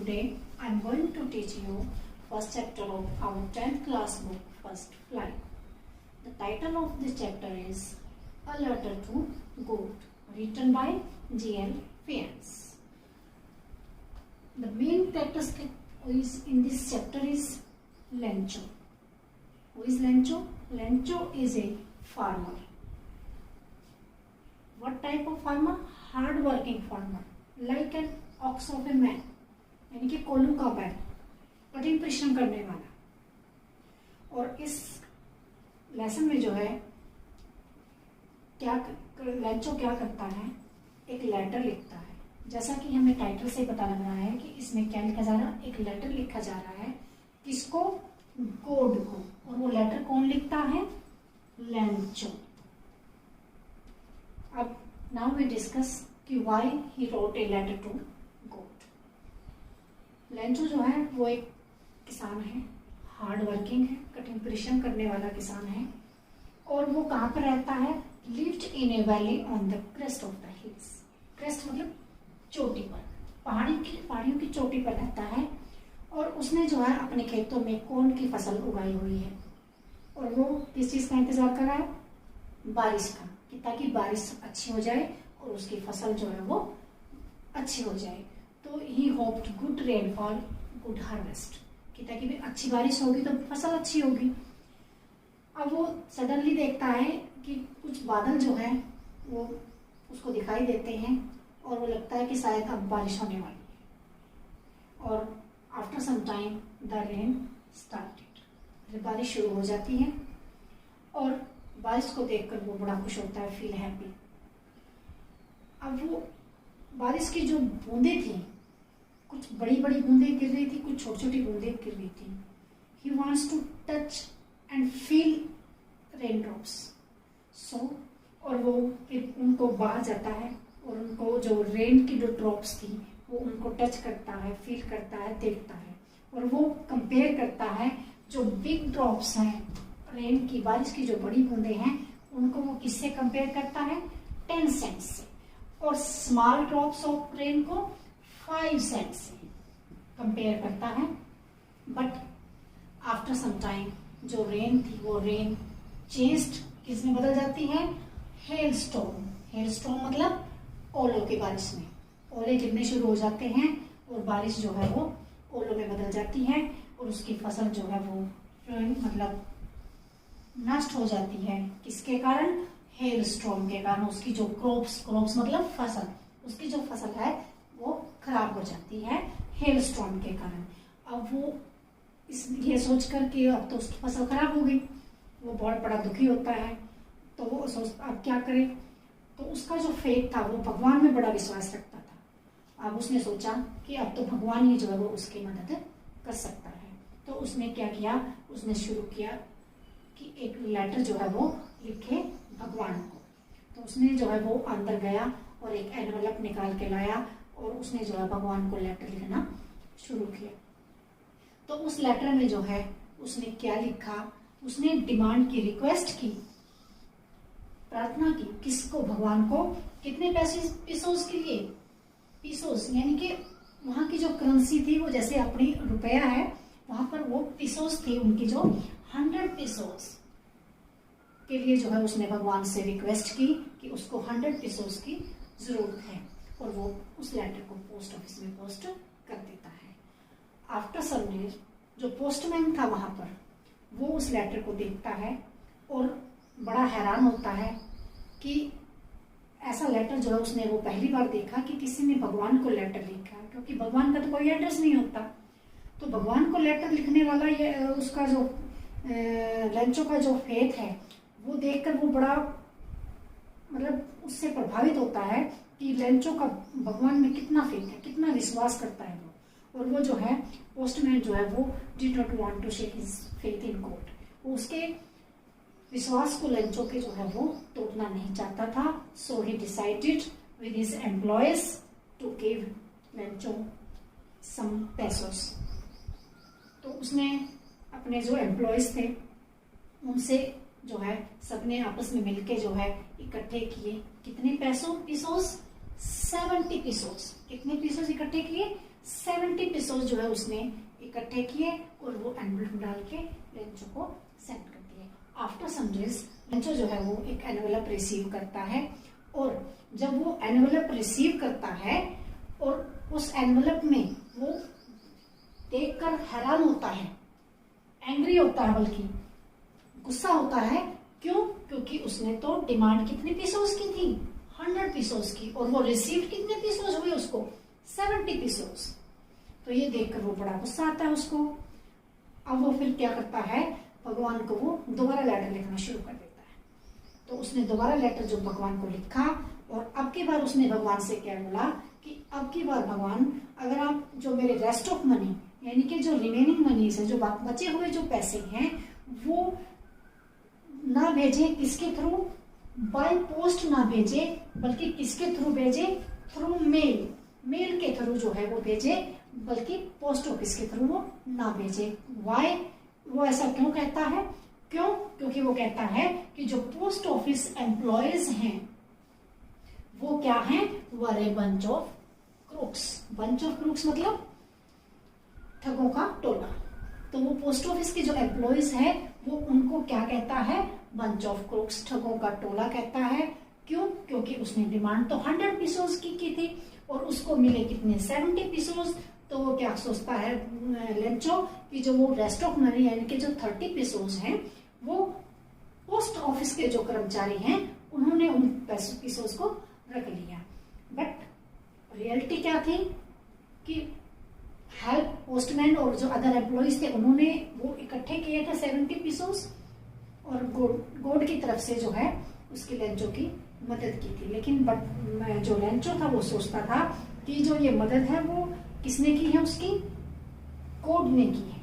Today I am going to teach you first chapter of our 10th class book, First Flight. The title of this chapter is A Letter to Goat, written by G.L. Fiennes. The main characteristic in this chapter is Lencho. Who is Lencho? Lencho is a farmer. What type of farmer? Hard working farmer, like an ox of a man, यानी कि कोल्हू का बैल, कठिन परिश्रम करने वाला। और इस लेसन में जो है लेंचो क्या करता है, एक लेटर लिखता है। जैसा कि हमें टाइटल से पता लग रहा है कि इसमें क्या लिखा जा रहा है, एक लेटर लिखा जा रहा है। किसको? गोड को। और वो लेटर कौन लिखता है? लेंचो। अब नाउ वी डिस्कस कि why he wrote a letter to God. Lencho जो है वो एक किसान है, हार्ड वर्किंग है, कठिन परिश्रम करने वाला किसान है। और वो कहाँ पर रहता है? Lived in A valley on the crest of the hills. Crest मतलब चोटी पर, पहाड़ियों की चोटी पर रहता है। और उसने जो है अपने खेतों में कॉर्न की फसल उगाई हुई है। और वो किस चीज का इंतजार कर रहा है? बारिश का, कि ताकि बारिश अच्छी हो जाए और उसकी फसल जो है वो अच्छी हो जाए। तो he hoped good rainfall, good harvest, कि ताकि भी अच्छी बारिश होगी तो फसल अच्छी होगी। अब वो सडनली देखता है कि कुछ बादल जो है वो उसको दिखाई देते हैं और वो लगता है कि शायद अब बारिश होने वाली है। और after some time the rain started, बारिश शुरू हो जाती है। और बारिश को देखकर वो बड़ा खुश होता है, फील हैप्पी। अब वो बारिश की जो बूंदें थी, कुछ बड़ी बड़ी बूंदें गिर रही थी, कुछ छोटी छोटी बूंदें गिर रही थी। He wants to touch and feel rain drops. So और वो फिर उनको बाहर जाता है और उनको जो रेन की जो ड्रॉप्स थी वो उनको टच करता है, फील करता है, देखता है। और वो कंपेयर करता है जो बिग ड्रॉप्स हैं रेन की, बारिश की जो बड़ी बूंदें हैं, उनको वो किससे कंपेयर करता है? 10 सेंट्स से। और स्मॉल ड्रॉप्स ऑफ रेन को 5 सेंट्स से कंपेयर करता है। बट आफ्टर सम टाइम जो रेन थी वो रेन चेंज्ड, किसमें बदल जाती है? Hello storm. हेल स्टॉर्म मतलब ओलों की बारिश में। ओले गिरने शुरू हो जाते हैं और बारिश जो है वो ओलों में बदल जाती है और उसकी फसल जो है वो मतलब नष्ट हो जाती है। किसके कारण? हेल स्टॉर्म के कारण। उसकी जो क्रॉप्स मतलब फसल, उसकी जो फसल है वो खराब हो जाती है हेल स्टॉर्म के कारण। अब वो ये सोचकर कि अब तो उसकी फसल खराब हो गई, वो बहुत बड़ा दुखी होता है। तो वो सोचता अब क्या करे। तो उसका जो फेथ था, वो भगवान में बड़ा विश्वास रखता था। अब उसने सोचा कि अब तो भगवान ही जो है वो उसकी मदद कर सकता है। तो उसने क्या किया? उसने शुरू किया कि एक लेटर जो है वो लिखे भगवान को। तो उसने जो है वो अंदर गया और एक एनवलप निकाल के लाया और उसने जो है भगवान को लेटर लिखना शुरू किया। तो उस लेटर में जो है उसने क्या लिखा? उसने डिमांड की, रिक्वेस्ट की, प्रार्थना की। किसको? भगवान को। कितने पैसे? पीसोस के लिए। पीसोस यानी कि वहां की जो करेंसी थी, वो जैसे अपनी रुपया है, वहां पर वो पीसोस थी उनकी, जो 100 पीसोस के लिए जो है उसने भगवान से रिक्वेस्ट की कि उसको 100 पीसोस की जरूरत है। और वो उस लेटर को पोस्ट ऑफिस में पोस्ट कर देता है। आफ्टर सम डेज जो पोस्टमैन था वहां पर, वो उस लेटर को देखता है और बड़ा हैरान होता है कि ऐसा लेटर जो है उसने वो पहली बार देखा कि किसी ने भगवान को लेटर लिखा, क्योंकि भगवान का तो कोई एड्रेस नहीं होता। तो भगवान को लेटर लिखने वाला ये उसका जो लेंचो का जो फेथ है वो देखकर वो बड़ा मतलब उससे प्रभावित होता है कि लेंचो का भगवान में कितना फेथ है, कितना विश्वास करता है वो। और वो जो है पोस्टमैन जो है वो did not want to shake his faith in God. वो उसके विश्वास को लेंचो के जो है वो तोड़ना नहीं चाहता था। So he decided with his employees to give Lencho some pesos. तो उसने अपने जो एम्प्लॉयज थे उनसे जो है सबने आपस में मिलके जो है इकट्ठे किए। कितने पैसों? पीसोस? 70 पीसोस। कितने पीसोस इकट्ठे किए? 70 पीसोस जो है उसने इकट्ठे किए और वो एनवेलप में डाल के लेंचो को सेंड कर दिए। आफ्टर सम डेज लेंचो जो है वो एक एनवेलप रिसीव करता है, और जब वो एनवेलप रिसीव करता है और उस एनवेलप में वो देखकर हैरान होता है, एंग्री होता है, बल्कि गुस्सा होता है। क्यों? क्योंकि उसने तो डिमांड कितने पीसोस की थी? 100 पीसोस की, और वो रिसीव कितने पीसोस हुए उसको? 70 पीसोस। तो ये देखकर वो बड़ा गुस्सा आता है उसको। अब वो फिर क्या करता है, भगवान को वो दोबारा लेटर लिखना शुरू कर देता है। तो उसने दोबारा लेटर जो भगवान को लिखा, और अब की बार उसने भगवान से क्या बोला कि अब की बार भगवान, अगर आप जो मेरे रेस्ट ऑफ मनी, यानी कि जो रिमेनिंग मनीज है, जो बचे हुए जो पैसे हैं, वो ना भेजे, किसके थ्रू? बाय पोस्ट ना भेजे, बल्कि किसके थ्रू भेजे? थ्रू मेल, मेल के थ्रू जो है वो भेजे, बल्कि पोस्ट ऑफिस के थ्रू वो ना भेजे। वाई? वो ऐसा क्यों कहता है? क्यों? क्योंकि वो कहता है कि जो पोस्ट ऑफिस एम्प्लॉयज हैं वो क्या हैं? Were a bunch of crooks. Bunch of crooks मतलब ठगों का टोला। तो वो पोस्ट ऑफिस के जो एम्प्लॉयज है वो उनको क्या कहता है? बंच ऑफ क्रूक्स, ठगों का टोला कहता है। क्यों? क्योंकि उसने डिमांड तो 100 पीसोस की थी और उसको मिले कितने? 70 पीसोस। तो वो क्या सोचता है लेंचो कि जो वो रेस्ट ऑफ मनी यानी कि जो 30 पीसोस हैं वो पोस्ट ऑफिस के जो कर्मचारी हैं उन्होंने उन पीसोस को रख लिया। बट रियलिटी क्या थी कि हेल्प पोस्टमैन और जो अदर एम्प्लॉइज थे उन्होंने वो इकट्ठे किए थे 70 पीसोस, और गॉड की तरफ से जो है उसकी लेंचो की मदद की थी। लेकिन बट जो लेंचो था वो सोचता था कि जो ये मदद है वो किसने की है? उसकी गॉड ने की है।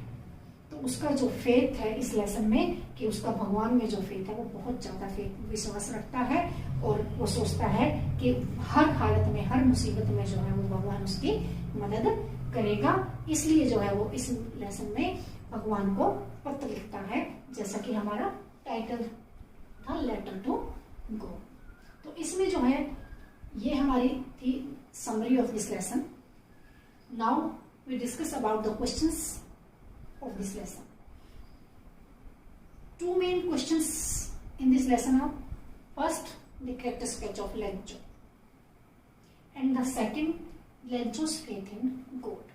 तो उसका जो फेथ है इस लेसन में, कि उसका भगवान में जो फेथ है वो बहुत ज्यादा विश्वास रखता है, और वो सोचता है कि हर हालत में, हर मुसीबत में जो है वो भगवान उसकी मदद करेगा। इसलिए जो है वो इस लेसन में भगवान को पत्र लिखता है, जैसा कि हमारा टाइटल था, लेटर टू गॉड। तो इसमें जो है ये हमारी थी summary of this lesson. Now we discuss about the questions of this lesson. Two main questions in this lesson are, first, the character sketch of Lencho, and the second, Lencho's faith in God.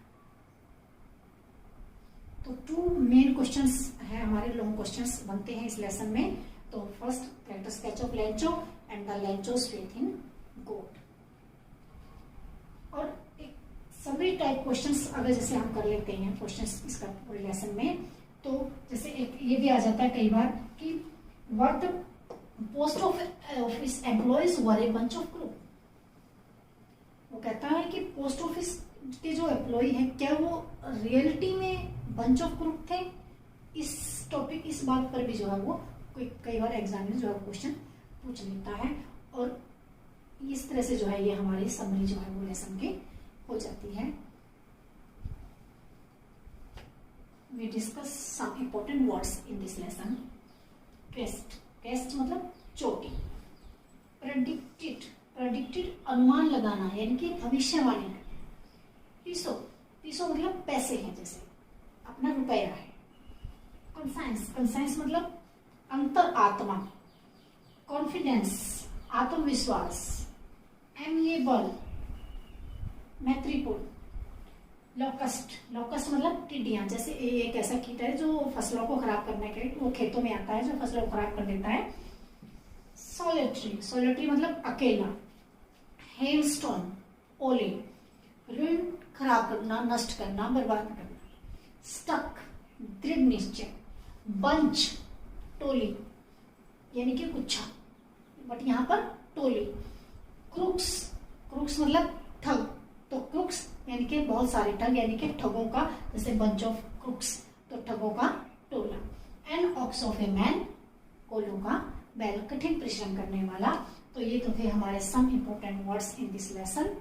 तो two main questions है हमारे, long questions बनते हैं इस lesson में। तो first, character sketch of Lencho and the Lencho's faith in God. और summary type questions अगर जैसे हम कर लेते हैं क्वेश्चंस इसका पूरे लेसन में, तो जैसे एक ये भी आ जाता है कई बार कि what post office employees were a bunch of crook. वो कहता है कि पोस्ट ऑफिस के जो एम्प्लॉय हैं क्या वो रियलिटी में बंच ऑफ क्रूक थे? इस टॉपिक, इस बात पर भी जो है वो कई बार एग्जाम में जो है क्वेश्चन पूछ लेता है, और इस तरह से जो है ये हमारी समरी जो है वो लेसन की हो जाती है। We discuss some important words in this lesson. Crest, crest मतलब चोटी। Predicted, predicted अनुमान लगाना यानी कि भविष्यवाणी। पीसो, पीसो मतलब पैसे हैं, जैसे अपना रुपया है। कंसाइंस, कंसाइंस मतलब अंतर आत्मा। कॉन्फिडेंस आत्मविश्वास। एमिएबल मैत्रीपूर्ण। लॉकस्ट, लॉकस्ट मतलब टिड्डियां, जैसे एक ऐसा कीट है जो फसलों को खराब करने के वो खेतों में आता है जो फसलों को खराब कर देता है। सॉलिटरी, सॉलिटरी मतलब अकेला। हेलस्टॉर्म ओले, ऋण खराब करना, नष्ट करना, बर्बाद करना। स्टक दृढ़ निश्चय। बंच टोली यानी कि गुच्छा, बट यहाँ पर टोली। क्रूक्स, क्रूक्स मतलब ठग, तो क्रूक्स यानी कि बहुत सारे ठग यानी कि ठगों का, जैसे बंच ऑफ क्रूक्स तो ठगों का टोला। And ox of a man, कोलों का बैल, कठिन परिश्रम करने वाला। तो ये तो थे हमारे some important words in this lesson.